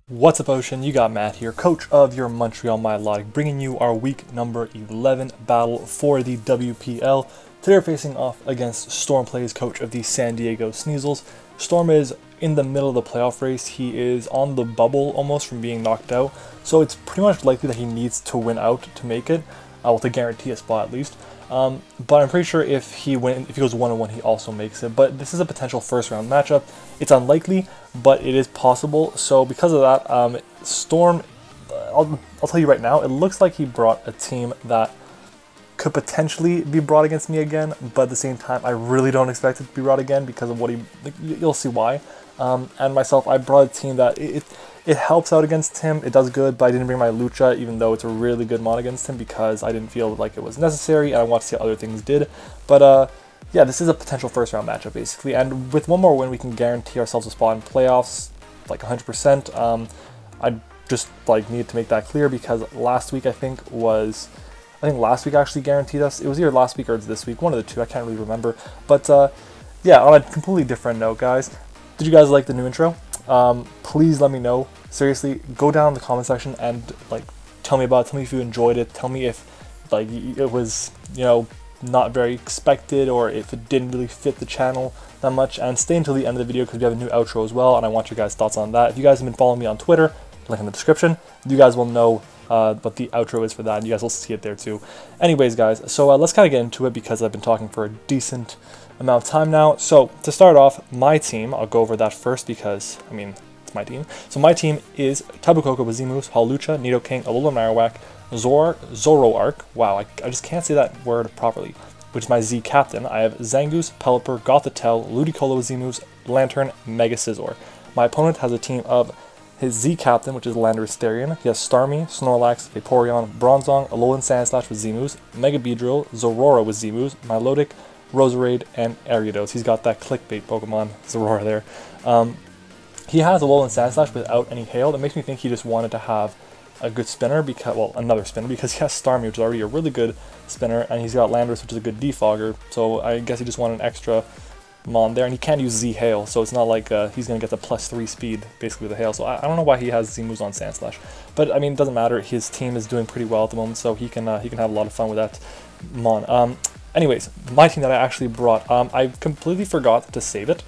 What's up, Ocean? You got Matt here, coach of your Montreal Milotic, bringing you our week number 11 battle for the WPL. Today we're facing off against Storm Plays, coach of the San Diego Sneasels. Storm is in the middle of the playoff race. He is on the bubble almost from being knocked out, so it's pretty much likely that he needs to win out to make it, well, to guarantee a spot at least. But I'm pretty sure if he goes 1-1, he also makes it. But this is a potential first round matchup. It's unlikely, but it is possible. So because of that, Storm, I'll tell you right now, it looks like he brought a team that could potentially be brought against me again. But at the same time, I really don't expect it to be brought again because of what you'll see why. And myself, I brought a team that it helps out against him. It does good, but I didn't bring my Lucha, even though it's a really good mod against him, because I didn't feel like it was necessary, and I want to see how other things did. But yeah, this is a potential first round matchup, basically. And with one more win, we can guarantee ourselves a spot in playoffs, like 100%. I just needed to make that clear because last week, I think last week actually guaranteed us. It was either last week or this week, one of the two. I can't really remember. But yeah, on a completely different note, guys, did you guys like the new intro? Please let me know. Seriously, go down in the comment section and tell me about it. Tell me if you enjoyed it. Tell me if it was, not very expected, or if it didn't really fit the channel that much. And stay until the end of the video because we have a new outro as well, and I want your guys' thoughts on that. If you guys have been following me on Twitter, link in the description, you guys will know what the outro is for that, and you guys will see it there too. Anyways, guys, so let's kind of get into it because I've been talking for a decent amount of time now. So to start off, my team, I'll go over that first because, I mean, it's my team. So my team is Tabukoko with Zemus, Holucha, Nidoking, Alola Marowak, Zoroark, wow, I just can't say that word properly, which is my Z captain. I have Zangoose, Pelipper, Gothitelle, Ludicolo with Zemus, Lantern, Mega Scizor. My opponent has a team of his Z captain, which is Landorus Therian. He has Starmie, Snorlax, Vaporeon, Bronzong, Alolan Sandslash with Zemus, Mega Beedrill, Zorora with Zemus, Milotic, Roserade, and Ariados. He's got that clickbait Pokemon, Zorora there. He has Alolan Sandslash without any hail. That makes me think he just wanted to have a good spinner, because, well, another spinner, because he has Starmie, which is already a really good spinner, and he's got Landorus, which is a good defogger, so I guess he just wanted an extra mon there, and he can't use Z Hail, so it's not like he's going to get the +3 speed, basically, with the Hail, so I don't know why he has Z moves on Sandslash, but, I mean, it doesn't matter. His team is doing pretty well at the moment, so he can have a lot of fun with that mon. Anyways, my team that I actually brought, I completely forgot to save it.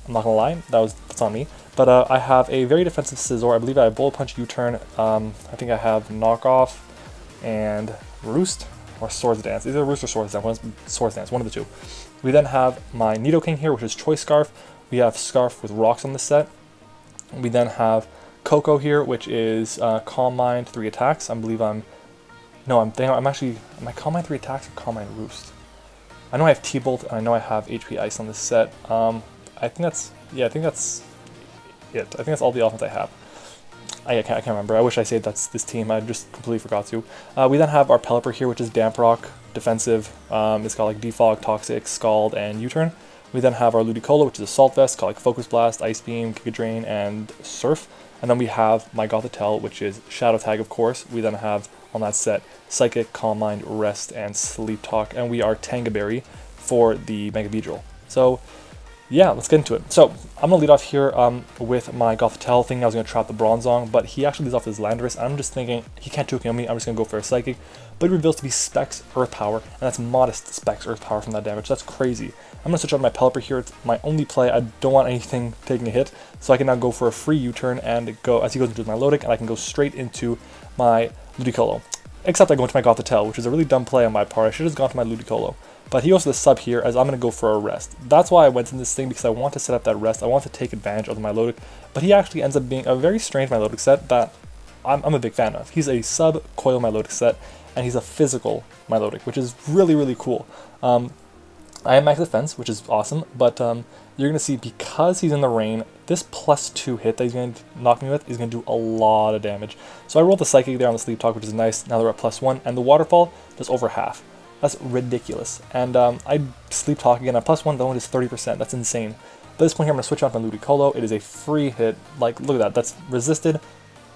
I'm not gonna lie, that's on me. But I have a very defensive Scizor. I believe I have Bullet Punch, U-Turn. I think I have Knock Off and Roost or Swords Dance. Either Roost or Swords Dance, one of the two. We then have my Nidoking here, which is Choice Scarf. We have Scarf with Rocks on the set. We then have Coco here, which is Calm Mind, 3 attacks. I believe am I Calm Mind 3 attacks or Calm Mind Roost? I know I have T-Bolt, and I know I have HP Ice on this set. I think that's it. I think that's all the offense I have. I can't remember. I wish I said that's this team. I just completely forgot to. We then have our Pelipper here, which is Damp Rock, defensive. It's got Defog, Toxic, Scald, and U-Turn. We then have our Ludicolo, which is Assault Vest, got Focus Blast, Ice Beam, Giga Drain, and Surf. And then we have my Gothitelle, which is Shadow Tag, of course. We then have on that set Psychic, Calm Mind, Rest, and Sleep Talk. And we are Tangaberry for the Mega Beedrill. So yeah, let's get into it. So I'm going to lead off here with my Gothitelle, thinking I was going to trap the Bronzong, but he actually leads off his Landorus. I'm just thinking he can't 2KO me, I'm just going to go for a Psychic. But it reveals to be Specs Earth Power, and that's modest Specs Earth Power from that damage. That's crazy. I'm going to switch out my Pelipper here. It's my only play. I don't want anything taking a hit, so I can now go for a free U-turn and go, as he goes into my Milotic, and I can go straight into my Ludicolo. Except I go into my Gothitelle, which is a really dumb play on my part. I should have gone to my Ludicolo. But he goes to the sub here, as I'm going to go for a rest. That's why I went in this thing, because I want to set up that rest. I want to take advantage of the Milotic. But he actually ends up being a very strange Milotic set that I'm a big fan of. He's a sub-coil Milotic set, and he's a physical Milotic, which is really, really cool. I have max defense, which is awesome, but you're going to see, because he's in the rain, this +2 hit that he's going to knock me with is going to do a lot of damage. So I rolled the Psychic there on the Sleep Talk, which is nice. Now they're at +1, and the Waterfall does over half. That's ridiculous. And I Sleep Talk again at +1, the one is 30%. That's insane. But at this point here, I'm going to switch out my Ludicolo. It is a free hit. Like, look at that. That's resisted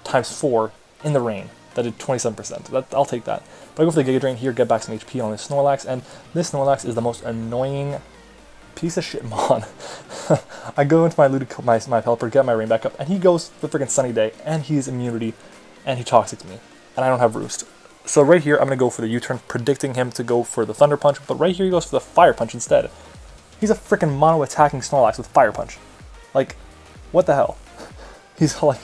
×4 in the rain. That did 27%. I'll take that. But I go for the Giga Drain here, get back some HP on this Snorlax, and this Snorlax is the most annoying piece of shit mon. I go into my Pelipper, get my Rain back up, and he goes for freaking Sunny Day, and he's Immunity, and he Toxics me, and I don't have Roost. So right here, I'm going to go for the U-turn, predicting him to go for the Thunder Punch, but right here he goes for the Fire Punch instead. He's a freaking mono-attacking Snorlax with Fire Punch. Like, what the hell? He's like,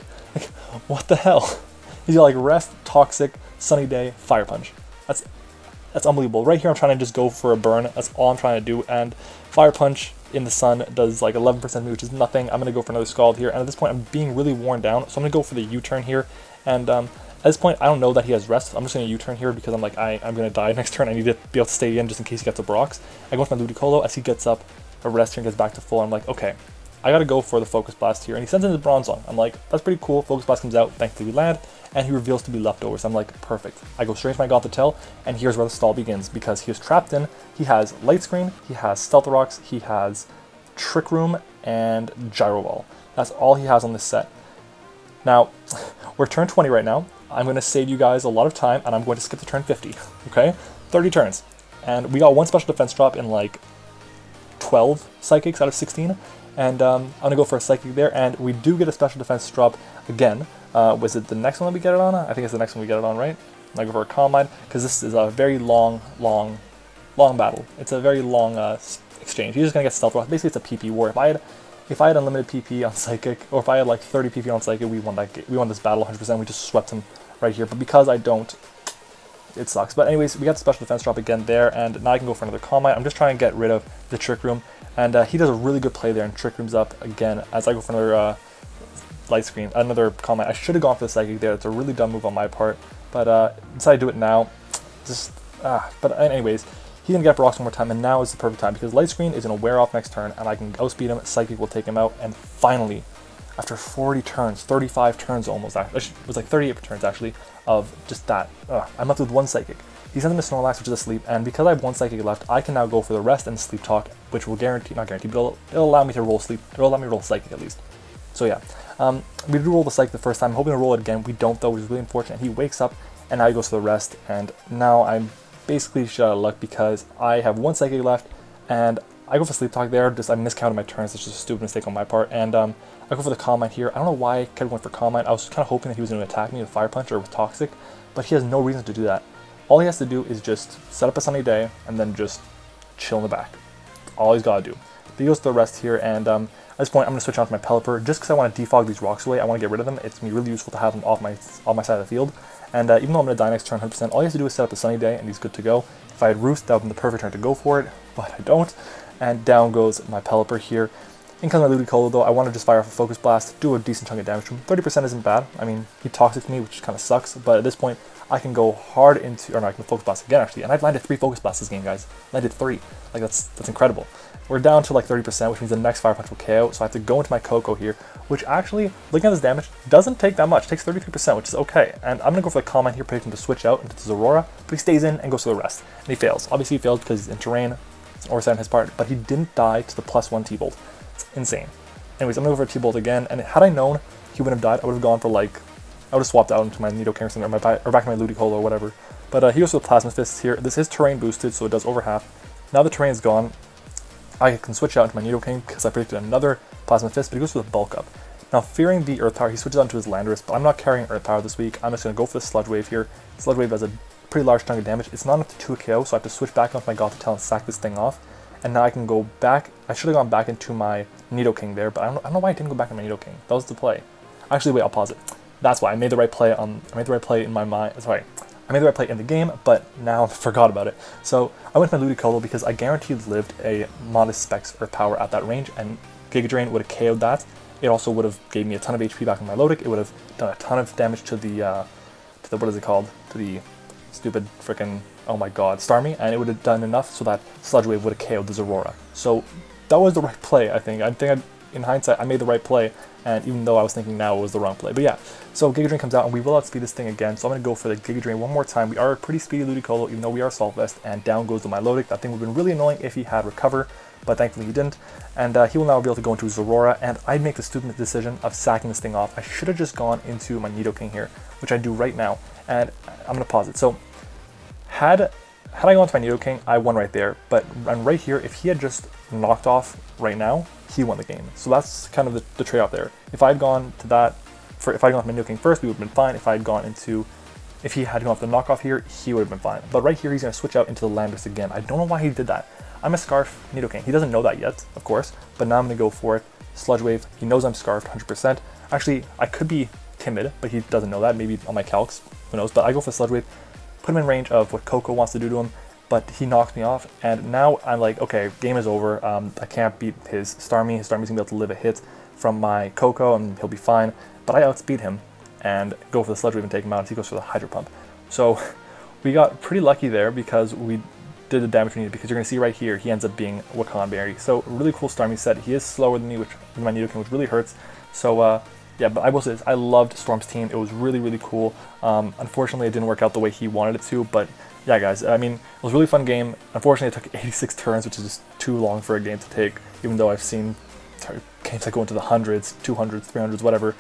what the hell? He's got like Rest, Toxic, Sunny Day, Fire Punch. That's unbelievable. Right here I'm trying to just go for a burn. That's all I'm trying to do. And Fire Punch in the sun does like 11% which is nothing. I'm going to go for another Scald here. And at this point I'm being really worn down. So I'm going to go for the U-turn here. And at this point I don't know that he has Rest. I'm just going to U-turn here because I'm like, I'm going to die next turn. I need to be able to stay in just in case he gets a Brox. I go with my Ludicolo as he gets up a Rest here and gets back to full. I'm like, okay, I got to go for the Focus Blast here. And he sends in the Bronzong. I'm like, that's pretty cool. Focus Blast comes out. Thankfully we land. And he reveals to be Leftover, so I'm like, perfect. I go straight to my Gothitelle, and here's where the stall begins, because he was trapped in. He has Light Screen, he has Stealth Rocks, he has Trick Room, and Gyro Ball. That's all he has on this set. Now, we're turn 20 right now. I'm going to save you guys a lot of time, and I'm going to skip to turn 50, okay? 30 turns. And we got one special defense drop in like 12 Psychics out of 16. And I'm going to go for a Psychic there, and we do get a special defense drop again. Was it the next one that we get it on? I think it's the next one we get it on, right? I go for a Calm Mind, because this is a very long battle. It's a very long exchange. He's just going to get Stealth Rock. Basically, it's a PP war. If I had unlimited PP on Psychic, or if I had like 30 PP on Psychic, we won this battle 100%. We just swept him right here. But because I don't, it sucks. But anyways, we got the special defense drop again there, and now I can go for another Calm Mind. I'm just trying to get rid of the Trick Room, and he does a really good play there, and Trick Room's up again as I go for another Light Screen, another Calm Mind. I should have gone for the Psychic there. It's a really dumb move on my part, but decided to do it now. But anyways, he's gonna get Brox one more time, and now is the perfect time because Light Screen is gonna wear off next turn, and I can outspeed him. Psychic will take him out, and finally, after 40 turns, 35 turns almost, it was like 38 turns actually, of just that, I'm left with one Psychic. He sends him to Snorlax, which is asleep, and because I have one Psychic left, I can now go for the Rest and Sleep Talk, which will guarantee, not guarantee, but it'll allow me to roll Sleep, it'll allow me to roll Psychic at least. So yeah, we did roll the Psychic the first time. I'm hoping to roll it again. We don't though, which is really unfortunate. He wakes up, and now he goes to the Rest, and now I'm basically shit out of luck because I have one Psychic left, and I go for Sleep Talk there. I miscounted my turns. It's just a stupid mistake on my part, and I go for the Calm Mind here. I don't know why I kept going for Calm Mind. I was kind of hoping that he was going to attack me with Fire Punch or with Toxic, but he has no reason to do that. All he has to do is just set up a Sunny Day and then just chill in the back. All he's got to do. But he goes to the Rest here, and at this point I'm going to switch on to my Pelipper just because I want to defog these rocks away. I want to get rid of them. It's going to be really useful to have them off my side of the field. And even though I'm going to die next turn 100%, all he has to do is set up a Sunny Day and he's good to go. If I had Roost, that would have been the perfect turn to go for it, but I don't. And down goes my Pelipper here. In comes my Ludicolo though. I want to just fire off a Focus Blast, do a decent chunk of damage to him. 30% isn't bad. I mean, he Toxics me, which kind of sucks, but at this point, I can go hard into, or no, I can Focus Blast again actually, and I've landed 3 Focus Blasts this game, guys. Landed 3. Like, that's incredible. We're down to like 30%, which means the next Fire Punch will KO, so I have to go into my Coco here, which actually, looking at this damage, doesn't take that much. It takes 33%, which is okay. And I'm going to go for the Calm Mind here, predicting to switch out into Zorora, but he stays in and goes to the Rest. And he fails. Obviously he failed because he's in terrain, it's an Orside on his part, but he didn't die to the +1 T-Bolt. It's insane. Anyways, I'm going to go for a T-Bolt again, and had I known he wouldn't have died, I would have gone for like, I would have swapped out into my Nidoking or back to my Ludicolo or whatever. But he goes for the Plasma Fists here. This is terrain boosted, so it does over half. Now the terrain is gone, I can switch out into my Nidoking because I predicted another Plasma Fist, but he goes for the Bulk Up. Now, fearing the Earth Power, he switches onto his Landorus, but I'm not carrying Earth Power this week. I'm just going to go for the Sludge Wave here. Sludge Wave has a pretty large chunk of damage. It's not enough to 2 KO, so I have to switch back onto my Gothitelle and sack this thing off. And now I can go back. I should have gone back into my Nidoking there, but I don't know why I didn't go back into my Nidoking. That was the play. Actually, wait, I'll pause it. That's why I made the right play I made the right play in my mind. Sorry. I made the right play in the game, but now I forgot about it. So I went to my Ludicolo because I guaranteed lived a modest Specs Earth Power at that range, and Giga Drain would have KO'd that. It also would have gave me a ton of HP back on my Milotic. It would have done a ton of damage to the what is it called? To the stupid freaking, oh my god, Starmie, and it would have done enough so that Sludge Wave would have KO'd the Zorora. So that was the right play, I think. In hindsight, I made the right play, and even though I was thinking now it was the wrong play. But yeah, so Giga Drain comes out, and we will outspeed this thing again, so I'm going to go for the Giga Drain one more time. We are a pretty speedy Ludicolo, even though we are Salt Vest, and down goes the Milotic. That thing would have been really annoying if he had Recover, but thankfully he didn't. And he will now be able to go into Zorora, and I'd make the stupid decision of sacking this thing off. I should have just gone into my Nidoking here, which I do right now, and I'm gonna pause it. So had I gone to my Nidoking, I won right there. But and right here, if he had just knocked off right now, he won the game. So that's kind of the trade-off there. If I'd gone to that, if I'd gone to my Nidoking first, we would have been fine. If he had gone off the knockoff here, he would have been fine. But right here, he's gonna switch out into the Landorus again. I don't know why he did that. I'm a Scarf Nidoking. He doesn't know that yet, of course, but now I'm gonna go for it. Sludge Wave. He knows I'm Scarfed 100%. Actually, I could be timid, but he doesn't know that. Maybe on my calcs, who knows? But I go for Sludge Wave, put him in range of what Coco wants to do to him, but he knocks me off, and now I'm like, okay, game is over. I can't beat his Starmie. His Starmie's gonna be able to live a hit from my Coco, and he'll be fine. But I outspeed him and go for the Sludge Wave and take him out. He goes for the Hydro Pump. So we got pretty lucky there because we did the damage we needed, because you're going to see right here, he ends up being Wakan Berry. So really cool Starmie set. He is slower than me, which my Nidoking, which really hurts. So yeah, but I will say this, I loved Storm's team. It was really, really cool. Unfortunately, it didn't work out the way he wanted it to, but yeah, guys, I mean, it was a really fun game. Unfortunately, it took 86 turns, which is just too long for a game to take, even though I've seen games that go into the hundreds, 200s, 300s, whatever.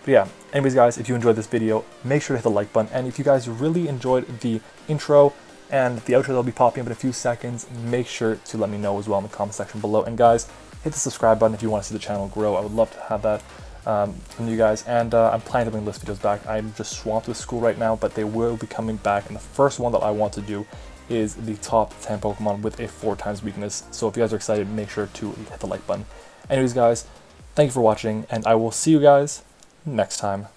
But yeah, anyways, guys, if you enjoyed this video, make sure to hit the like button. And if you guys really enjoyed the intro and the outro that'll be popping up in a few seconds, make sure to let me know as well in the comment section below. And guys, hit the subscribe button if you want to see the channel grow. I would love to have that from you guys. And I'm planning to bring list videos back. I'm just swamped with school right now, but they will be coming back. And the first one that I want to do is the top 10 Pokemon with a 4x weakness. So if you guys are excited, make sure to hit the like button. Anyways, guys, thank you for watching, and I will see you guys next time.